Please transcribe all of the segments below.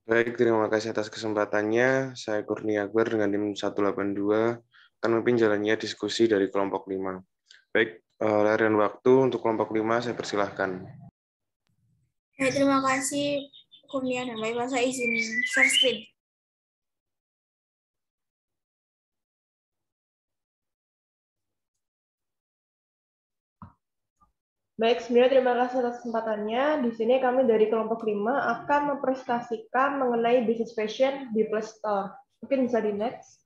Baik, terima kasih atas kesempatannya. Saya Kurnia Akbar dengan NIM 182 akan memimpin jalannya diskusi dari kelompok 5. Baik, larian waktu untuk kelompok 5 saya persilahkan. Baik, terima kasih Kurnia dan Baik, saya izin share screen. Baik, sebenarnya terima kasih atas kesempatannya. Di sini kami dari kelompok 5 akan mempresentasikan mengenai business fashion di Play Store. Mungkin bisa di next.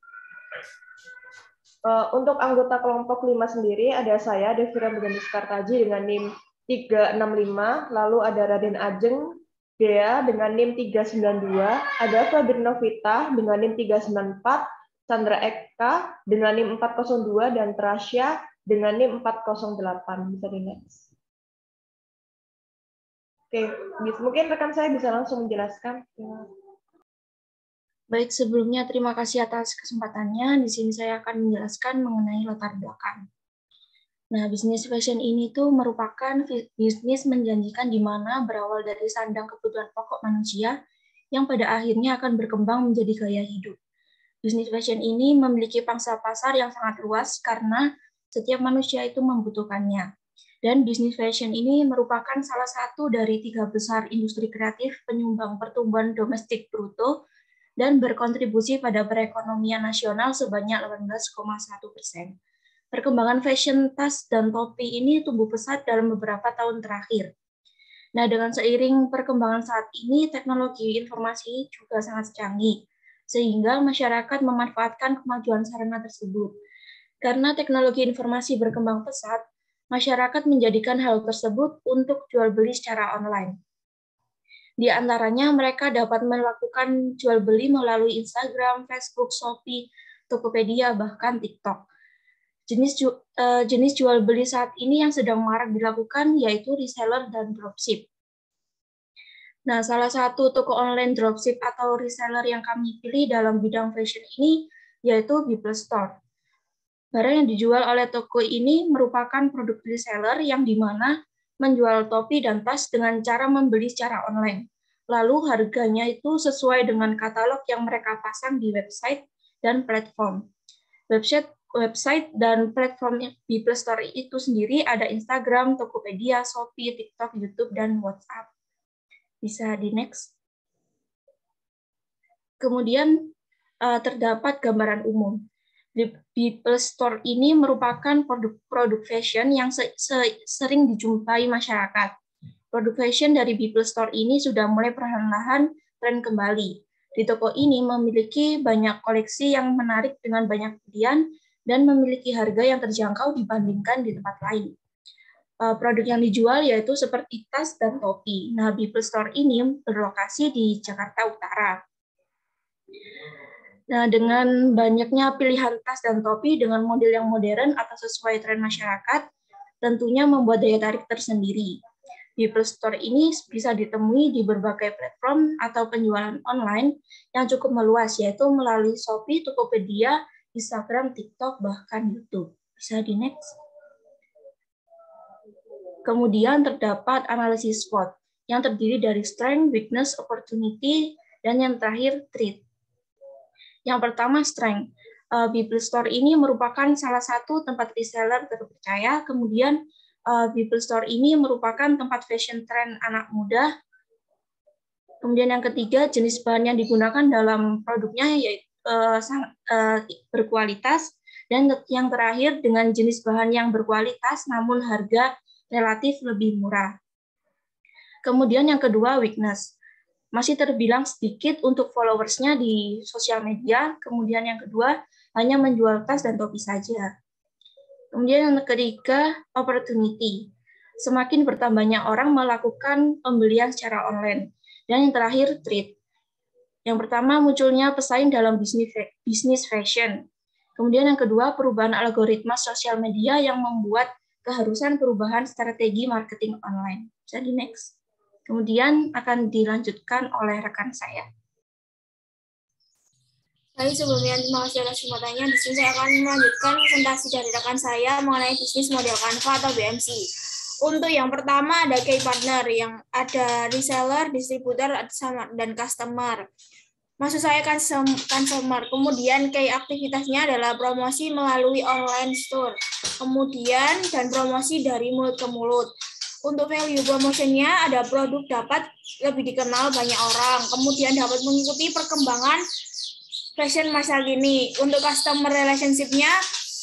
Untuk anggota kelompok 5 sendiri ada saya, Devira Mugandis Kartaji dengan NIM 365, lalu ada Raden Ajeng Dea dengan NIM 392, ada Febri Novita dengan NIM 394, Chandra Eka dengan NIM 402, dan Trasya dengan NIM 408. Bisa di next. Oke, mungkin rekan saya bisa langsung menjelaskan. Baik, sebelumnya terima kasih atas kesempatannya. Di sini saya akan menjelaskan mengenai latar belakang. Nah, bisnis fashion ini tuh merupakan bisnis menjanjikan di mana berawal dari sandang kebutuhan pokok manusia yang pada akhirnya akan berkembang menjadi gaya hidup. Bisnis fashion ini memiliki pangsa pasar yang sangat luas karena setiap manusia itu membutuhkannya. Dan bisnis fashion ini merupakan salah satu dari 3 besar industri kreatif penyumbang pertumbuhan domestik bruto dan berkontribusi pada perekonomian nasional sebanyak 18,1%. Perkembangan fashion tas dan topi ini tumbuh pesat dalam beberapa tahun terakhir. Nah, dengan seiring perkembangan saat ini, teknologi informasi juga sangat canggih, sehingga masyarakat memanfaatkan kemajuan sarana tersebut. Karena teknologi informasi berkembang pesat, masyarakat menjadikan hal tersebut untuk jual beli secara online. Di antaranya mereka dapat melakukan jual beli melalui Instagram, Facebook, Shopee, Tokopedia, bahkan TikTok. Jenis jual beli saat ini yang sedang marak dilakukan yaitu reseller dan dropship. Nah, salah satu toko online dropship atau reseller yang kami pilih dalam bidang fashion ini yaitu Biplus Store. Barang yang dijual oleh toko ini merupakan produk reseller yang dimana menjual topi dan tas dengan cara membeli secara online. Lalu harganya itu sesuai dengan katalog yang mereka pasang di website dan platform. Website dan platform Biplus Store itu sendiri ada Instagram, Tokopedia, Shopee, TikTok, YouTube, dan WhatsApp. Bisa di next. Kemudian terdapat gambaran umum. Biplus Store ini merupakan produk fashion yang sering dijumpai masyarakat. Produk fashion dari Biplus Store ini sudah mulai perlahan-lahan tren kembali. Di toko ini memiliki banyak koleksi yang menarik dengan banyak pilihan dan memiliki harga yang terjangkau dibandingkan di tempat lain. Produk yang dijual yaitu seperti tas dan topi. Nah, Biplus Store ini berlokasi di Jakarta Utara. Nah, dengan banyaknya pilihan tas dan topi dengan model yang modern atau sesuai tren masyarakat, tentunya membuat daya tarik tersendiri. Biplus Store ini bisa ditemui di berbagai platform atau penjualan online yang cukup meluas, yaitu melalui Shopee, Tokopedia, Instagram, TikTok, bahkan YouTube. Bisa di next. Kemudian terdapat analisis SWOT yang terdiri dari strength, weakness, opportunity, dan yang terakhir threat. Yang pertama, strength. Biplus Store ini merupakan salah satu tempat reseller terpercaya. Kemudian, Biplus Store ini merupakan tempat fashion trend anak muda. Kemudian yang ketiga, jenis bahan yang digunakan dalam produknya yaitu berkualitas. Dan yang terakhir, dengan jenis bahan yang berkualitas namun harga relatif lebih murah. Kemudian yang kedua, weakness. Masih terbilang sedikit untuk followersnya di sosial media. Kemudian yang kedua, hanya menjual tas dan topi saja. Kemudian yang ketiga, opportunity. Semakin bertambahnya orang melakukan pembelian secara online. Dan yang terakhir, trade. Yang pertama, munculnya pesaing dalam bisnis fashion. Kemudian yang kedua, perubahan algoritma sosial media yang membuat keharusan perubahan strategi marketing online. Bisa di next. Kemudian akan dilanjutkan oleh rekan saya. Baik, sebelumnya terima kasih atas kesempatannya. Di sini saya akan melanjutkan presentasi dari rekan saya mengenai bisnis model Canva atau BMC. Untuk yang pertama ada key partner, yang ada reseller, distributor, dan customer. Maksud saya consumer. Kemudian key aktivitasnya adalah promosi melalui online store. Kemudian dan promosi dari mulut ke mulut. Untuk value promotionnya ada produk dapat lebih dikenal banyak orang. Kemudian dapat mengikuti perkembangan fashion masa kini. Untuk customer relationship-nya,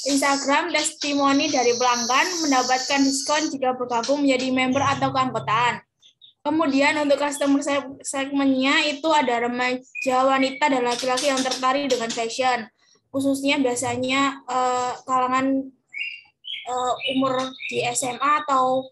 Instagram testimoni dari pelanggan, mendapatkan diskon jika bergabung menjadi member atau keanggotaan. Kemudian untuk customer segmennya itu ada remaja, wanita, dan laki-laki yang tertarik dengan fashion. Khususnya biasanya kalangan umur di SMA atau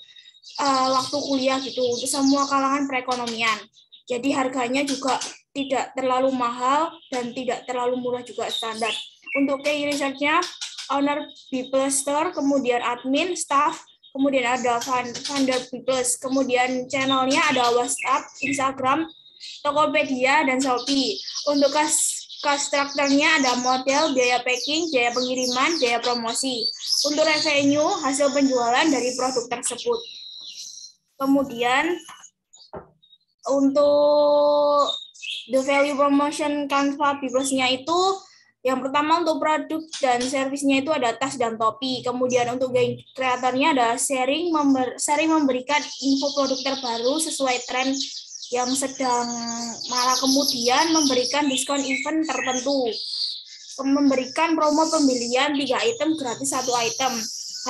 waktu kuliah gitu, untuk semua kalangan perekonomian. Jadi harganya juga tidak terlalu mahal dan tidak terlalu murah, juga standar. Untuk key research-nya, owner People Store, kemudian admin, staff, kemudian ada founder People, kemudian channelnya ada WhatsApp, Instagram, Tokopedia, dan Shopee. Untuk cost structure-nya ada model, biaya packing, biaya pengiriman, biaya promosi. Untuk revenue, hasil penjualan dari produk tersebut. Kemudian untuk the value promotion Canva People-nya itu, yang pertama untuk produk dan servisnya itu ada tas dan topi. Kemudian untuk kreatornya ada sharing memberikan info produk terbaru sesuai tren yang sedang, malah kemudian memberikan diskon event tertentu. Memberikan promo pembelian 3 item gratis 1 item.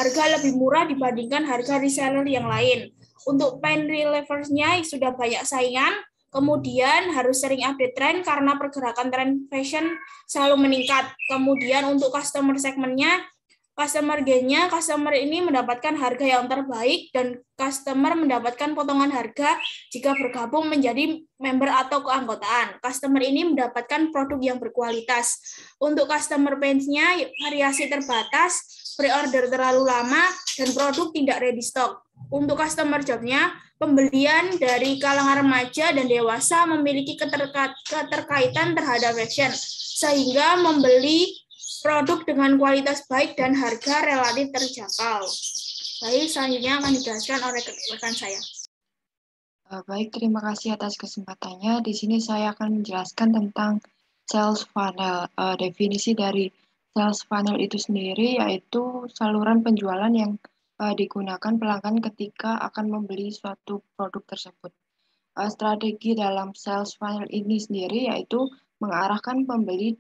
Harga lebih murah dibandingkan harga reseller yang lain. Untuk pen relieversnya sudah banyak saingan. Kemudian harus sering update tren karena pergerakan tren fashion selalu meningkat. Kemudian untuk customer segmennya, customer gain-nya, customer ini mendapatkan harga yang terbaik dan customer mendapatkan potongan harga jika bergabung menjadi member atau keanggotaan. Customer ini mendapatkan produk yang berkualitas. Untuk customer pains-nya, variasi terbatas, pre-order terlalu lama, dan produk tidak ready stock. Untuk customer job-nya, pembelian dari kalangan remaja dan dewasa memiliki keterkaitan terhadap fashion, sehingga membeli produk dengan kualitas baik dan harga relatif terjangkau. Baik, selanjutnya akan dijelaskan oleh rekan saya. Baik, terima kasih atas kesempatannya. Di sini saya akan menjelaskan tentang sales funnel. Definisi dari sales funnel itu sendiri yaitu saluran penjualan yang digunakan pelanggan ketika akan membeli suatu produk tersebut. Strategi dalam sales funnel ini sendiri yaitu mengarahkan pembeli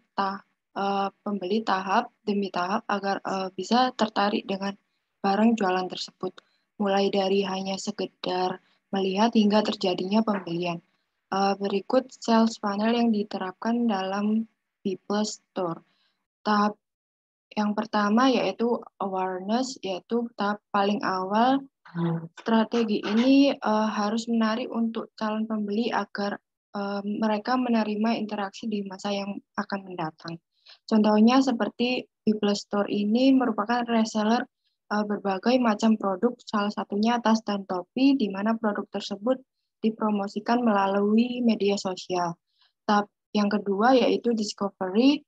tahap demi tahap agar bisa tertarik dengan barang jualan tersebut, mulai dari hanya sekedar melihat hingga terjadinya pembelian. Berikut sales funnel yang diterapkan dalam People Store. Tahap yang pertama yaitu awareness, yaitu tahap paling awal. Strategi ini harus menarik untuk calon pembeli agar mereka menerima interaksi di masa yang akan mendatang. Contohnya seperti People Store ini merupakan reseller berbagai macam produk, salah satunya tas dan topi, di mana produk tersebut dipromosikan melalui media sosial. Tahap yang kedua yaitu discovery,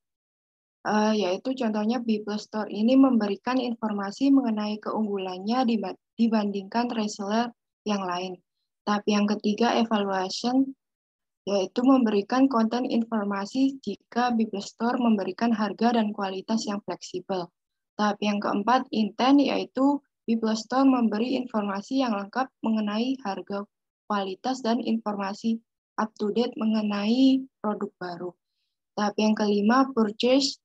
yaitu contohnya People Store ini memberikan informasi mengenai keunggulannya dibandingkan reseller yang lain. Tahap yang ketiga evaluation, yaitu memberikan konten informasi jika People Store memberikan harga dan kualitas yang fleksibel. Tahap yang keempat intent, yaitu People Store memberi informasi yang lengkap mengenai harga, kualitas, dan informasi up to date mengenai produk baru. Tahap yang kelima purchase,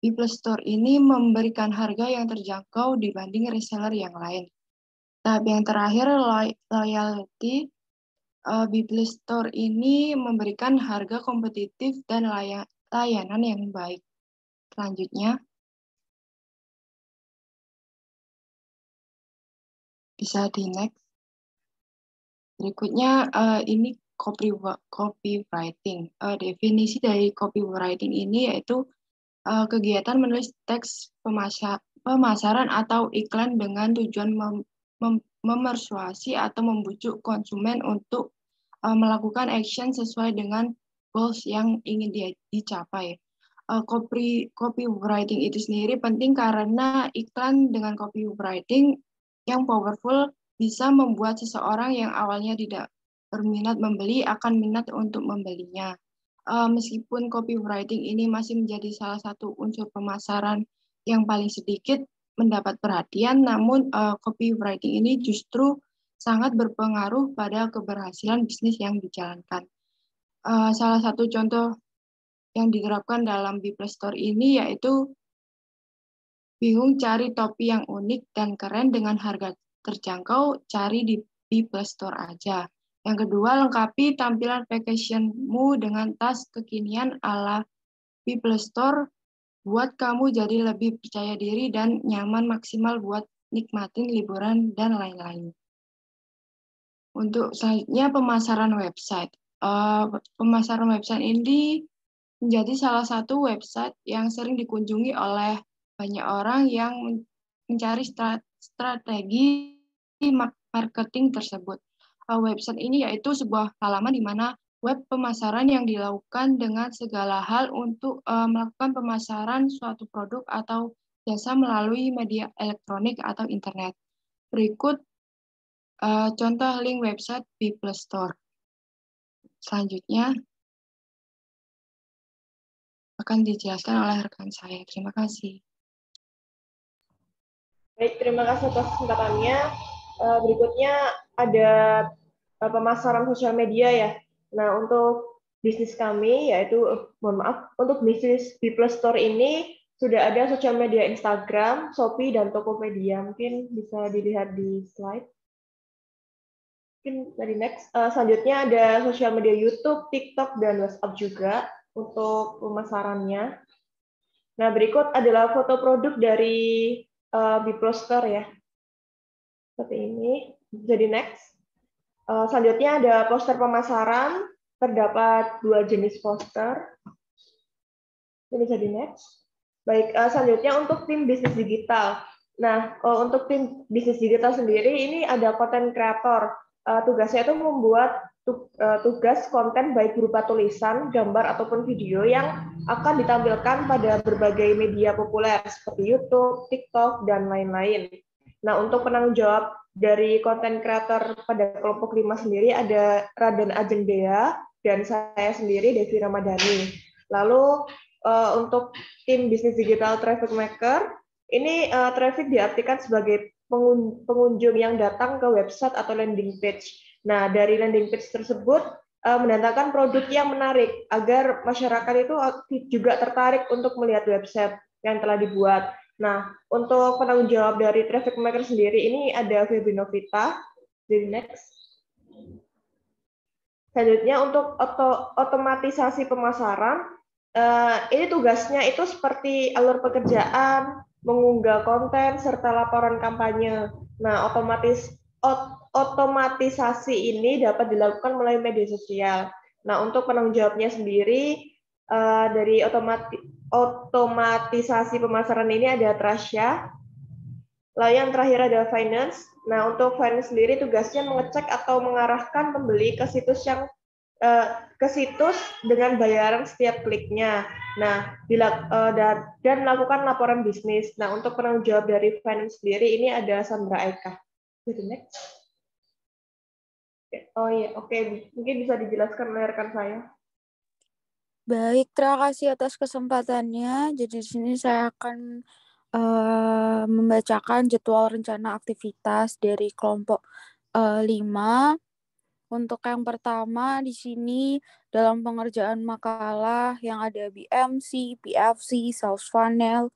People Store ini memberikan harga yang terjangkau dibanding reseller yang lain. Tahap yang terakhir, loyalty, People Store ini memberikan harga kompetitif dan layanan yang baik. Selanjutnya, bisa di next. Berikutnya, ini copywriting. Definisi dari copywriting ini yaitu kegiatan menulis teks pemasaran atau iklan dengan tujuan memersuasi atau membujuk konsumen untuk melakukan action sesuai dengan goals yang ingin dicapai. Copywriting itu sendiri penting karena iklan dengan copywriting yang powerful bisa membuat seseorang yang awalnya tidak berminat membeli akan minat untuk membelinya. Meskipun copywriting ini masih menjadi salah satu unsur pemasaran yang paling sedikit mendapat perhatian, namun copywriting ini justru sangat berpengaruh pada keberhasilan bisnis yang dijalankan. Salah satu contoh yang diterapkan dalam Biplestore ini yaitu bingung cari topi yang unik dan keren dengan harga terjangkau, cari di Biplestore aja. Yang kedua, lengkapi tampilan vacationmu dengan tas kekinian ala Biplestore, buat kamu jadi lebih percaya diri dan nyaman maksimal buat nikmatin liburan dan lain-lain. Untuk selanjutnya, pemasaran website. Pemasaran website ini menjadi salah satu website yang sering dikunjungi oleh banyak orang yang mencari strategi marketing tersebut. Website ini yaitu sebuah halaman di mana web pemasaran yang dilakukan dengan segala hal untuk melakukan pemasaran suatu produk atau jasa melalui media elektronik atau internet. Berikut contoh link website Biplestore. Selanjutnya akan dijelaskan oleh rekan saya. Terima kasih. Baik, terima kasih atas kesempatannya. Berikutnya ada pemasaran sosial media ya. Nah, untuk bisnis kami, yaitu, untuk bisnis Biplestore ini sudah ada sosial media Instagram, Shopee, dan Tokopedia. Mungkin bisa dilihat di slide. Mungkin dari next. Selanjutnya ada sosial media YouTube, TikTok, dan WhatsApp juga untuk pemasarannya. Nah, berikut adalah foto produk dari Biplestore ya. Seperti ini. Jadi next. Selanjutnya ada poster pemasaran. Terdapat 2 jenis poster. Ini jadi next. Baik, selanjutnya untuk tim bisnis digital. Nah, untuk tim bisnis digital sendiri ini ada content creator. Tugasnya itu membuat tugas konten baik berupa tulisan, gambar, ataupun video yang akan ditampilkan pada berbagai media populer seperti YouTube, TikTok, dan lain-lain. Nah, untuk penanggung jawab dari konten kreator pada kelompok 5 sendiri ada Raden Ajeng Dea dan saya sendiri, Devi Ramadhani. Lalu untuk tim bisnis digital traffic maker, ini traffic diartikan sebagai pengunjung yang datang ke website atau landing page. Nah, dari landing page tersebut mendatangkan produk yang menarik agar masyarakat itu juga tertarik untuk melihat website yang telah dibuat. Nah, untuk penanggung jawab dari traffic maker sendiri ini ada Febri Novita. Jadi next. Selanjutnya untuk otomatisasi pemasaran, ini tugasnya itu seperti alur pekerjaan, mengunggah konten, serta laporan kampanye. Nah, otomatisasi ini dapat dilakukan melalui media sosial. Nah, untuk penanggung jawabnya sendiri, dari otomatisasi pemasaran ini ada Trasya. Lalu yang terakhir ada finance. Nah, untuk finance sendiri tugasnya mengecek atau mengarahkan pembeli ke situs dengan bayaran setiap kliknya. Nah, dan melakukan laporan bisnis. Nah, untuk penanggung jawab dari finance sendiri ini ada Sandra Eka. Jadi next. Oh iya, oke. Mungkin bisa dijelaskan oleh rekan saya. Baik, terima kasih atas kesempatannya. Jadi di sini saya akan membacakan jadwal rencana aktivitas dari kelompok 5. Untuk yang pertama di sini dalam pengerjaan makalah yang ada BMC, PFC, sales funnel,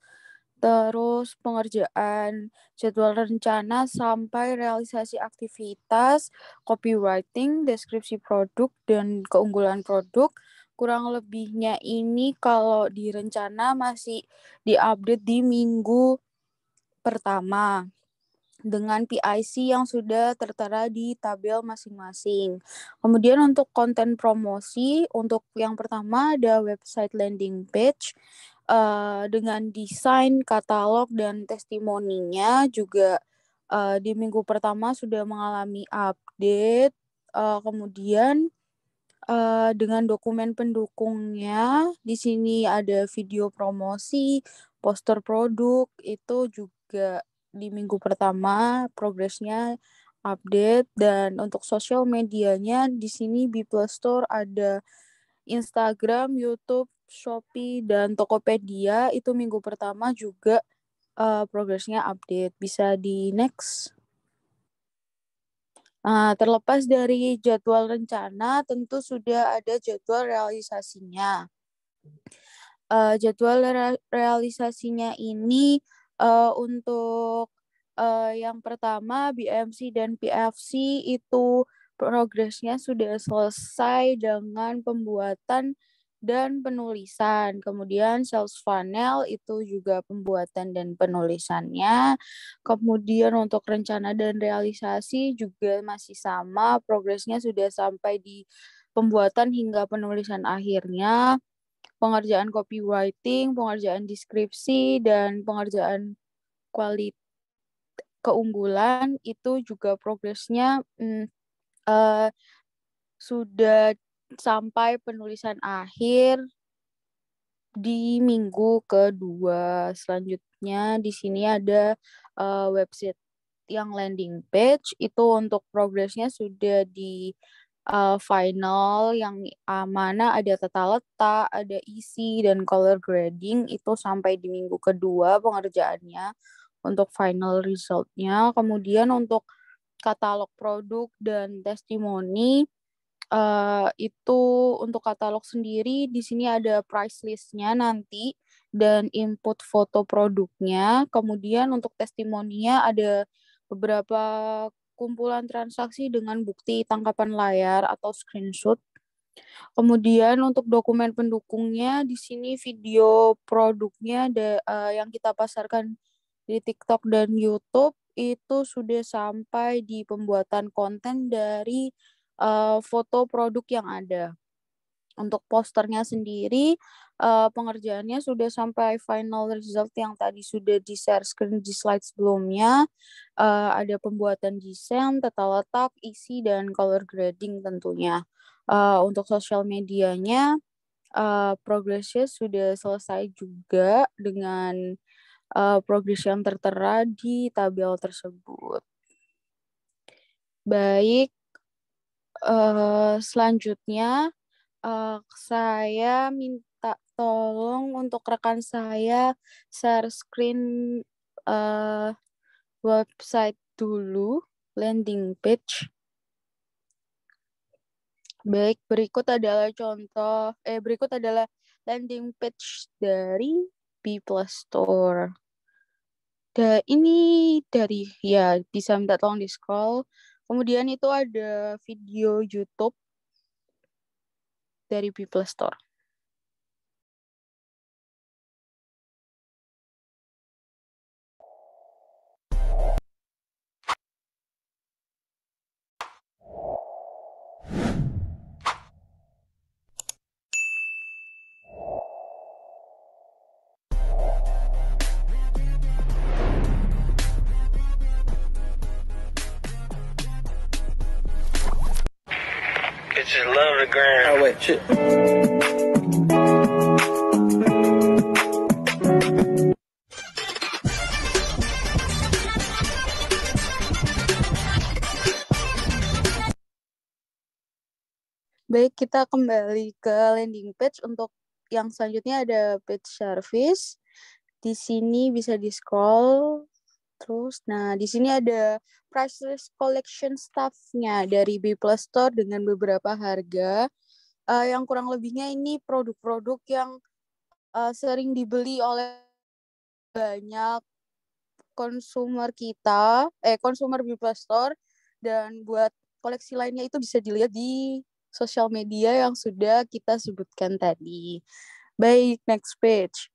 terus pengerjaan jadwal rencana sampai realisasi aktivitas, copywriting, deskripsi produk, dan keunggulan produk. Kurang lebihnya ini kalau di rencana masih diupdate di minggu pertama dengan PIC yang sudah tertera di tabel masing-masing. Kemudian untuk konten promosi, untuk yang pertama ada website landing page dengan desain, katalog, dan testimoninya juga di minggu pertama sudah mengalami update. Kemudian dengan dokumen pendukungnya, di sini ada video promosi, poster produk, itu juga di minggu pertama progresnya update, dan untuk sosial medianya di sini B Plus Store ada Instagram, YouTube, Shopee, dan Tokopedia. Itu minggu pertama juga progresnya update. Bisa di next. Terlepas dari jadwal rencana, tentu sudah ada jadwal realisasinya. Jadwal realisasinya ini untuk yang pertama BMC dan PFC itu progresnya sudah selesai dengan pembuatan dan penulisan. Kemudian sales funnel itu juga pembuatan dan penulisannya. Kemudian untuk rencana dan realisasi juga masih sama, progresnya sudah sampai di pembuatan hingga penulisan akhirnya. Pengerjaan copywriting, pengerjaan deskripsi, dan pengerjaan kualitas keunggulan itu juga progresnya sudah sampai penulisan akhir di minggu kedua. Selanjutnya di sini ada website yang landing page, itu untuk progresnya sudah di final, yang mana ada tata letak, ada isi, dan color grading, itu sampai di minggu kedua pengerjaannya untuk final resultnya. Kemudian untuk katalog produk dan testimoni, itu untuk katalog sendiri di sini ada price list-nya nanti dan input foto produknya. Kemudian untuk testimoninya ada beberapa kumpulan transaksi dengan bukti tangkapan layar atau screenshot. Kemudian untuk dokumen pendukungnya di sini video produknya yang kita pasarkan di TikTok dan YouTube itu sudah sampai di pembuatan konten dari foto produk yang ada. Untuk posternya sendiri, pengerjaannya sudah sampai final result yang tadi sudah di-share screen di slide sebelumnya. Ada pembuatan desain, tata letak, isi, dan color grading tentunya. Untuk sosial medianya, progresnya sudah selesai juga dengan progres yang tertera di tabel tersebut. Baik, selanjutnya saya minta tolong untuk rekan saya share screen website dulu, landing page. Baik, berikut adalah landing page dari B Plus Store. Ini bisa minta tolong di scroll. Kemudian itu ada video YouTube dari B Plus Store. It's just love the grind. Oh wait, shit. Baik, kita kembali ke landing page. Untuk yang selanjutnya ada page service. Di sini bisa di-scroll terus. Nah, di sini ada price list collection stuff-nya dari B Plus Store dengan beberapa harga. Yang kurang lebihnya ini produk-produk yang sering dibeli oleh banyak konsumer B Plus Store, dan buat koleksi lainnya itu bisa dilihat di sosial media yang sudah kita sebutkan tadi. Baik, next page.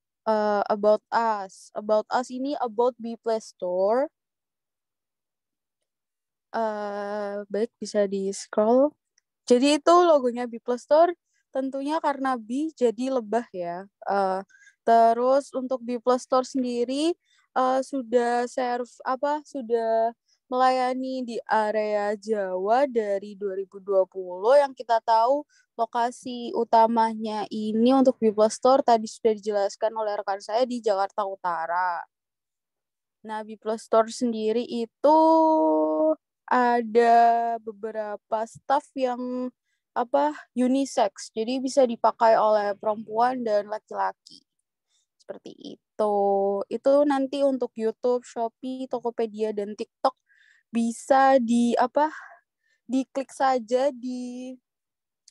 About Us. About Us ini about B Plus Store. Baik, bisa di-scroll. Jadi itu logonya B Plus Store, tentunya karena B jadi lebah ya. Terus untuk B Plus Store sendiri sudah melayani di area Jawa dari 2020. Yang kita tahu lokasi utamanya ini untuk B Plus Store tadi sudah dijelaskan oleh rekan saya di Jakarta Utara. Nah, B+ Store sendiri itu ada beberapa staff yang unisex, jadi bisa dipakai oleh perempuan dan laki-laki. Seperti itu. Itu nanti untuk YouTube, Shopee, Tokopedia, dan TikTok bisa diklik saja di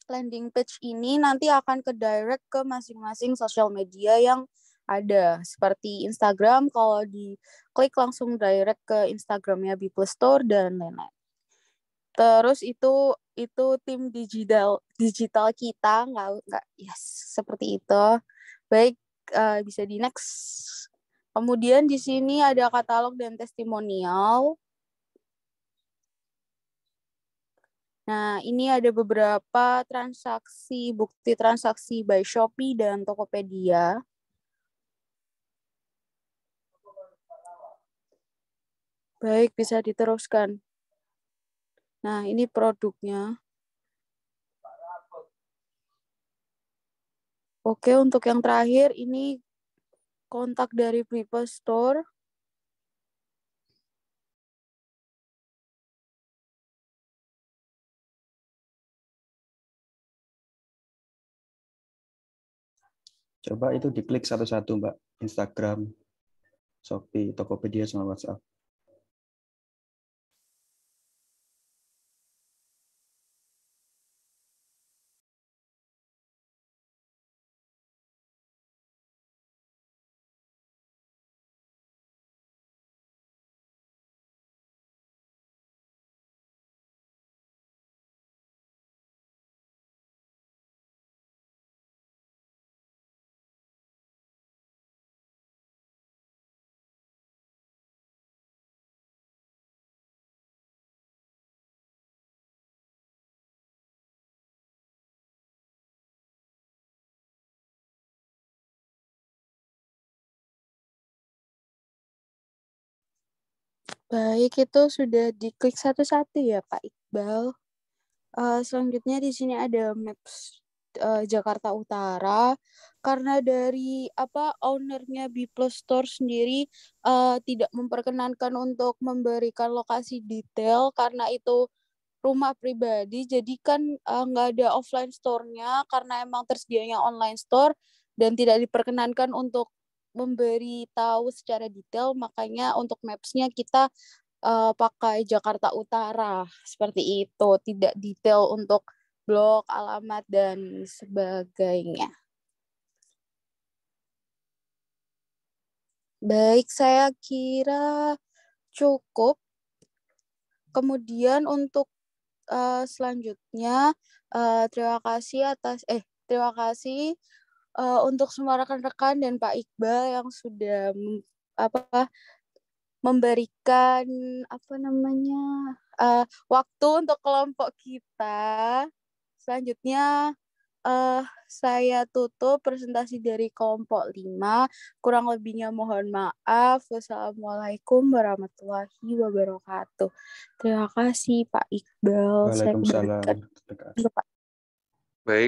landing page ini, nanti akan ke direct ke masing-masing sosial media yang ada. Seperti Instagram, kalau diklik langsung direct ke Instagramnya B+ Store dan lain-lain. Terus itu tim digital kita, nggak yes, seperti itu. Baik, bisa di next. Kemudian di sini ada katalog dan testimonial. Nah, ini ada beberapa bukti transaksi by Shopee dan Tokopedia. Baik, bisa diteruskan. Nah, ini produknya. Oke, untuk yang terakhir, ini kontak dari B+ Store. Coba itu diklik satu-satu, Mbak. Instagram, Shopee, Tokopedia, sama WhatsApp. Baik, itu sudah diklik satu-satu ya, Pak Iqbal. Selanjutnya di sini ada Maps Jakarta Utara. Karena dari ownernya B+ Store sendiri tidak memperkenankan untuk memberikan lokasi detail karena itu rumah pribadi, jadi kan nggak ada offline store-nya karena emang tersedianya online store dan tidak diperkenankan untuk memberi tahu secara detail, makanya untuk maps-nya kita pakai Jakarta Utara seperti itu, tidak detail untuk blok, alamat dan sebagainya. Baik, saya kira cukup. Kemudian untuk selanjutnya terima kasih untuk semua rekan-rekan dan Pak Iqbal yang sudah memberikan waktu untuk kelompok kita. Selanjutnya saya tutup presentasi dari kelompok 5. Kurang lebihnya mohon maaf. Wassalamualaikum warahmatullahi wabarakatuh. Terima kasih Pak Iqbal. Waalaikumsalam. Baik,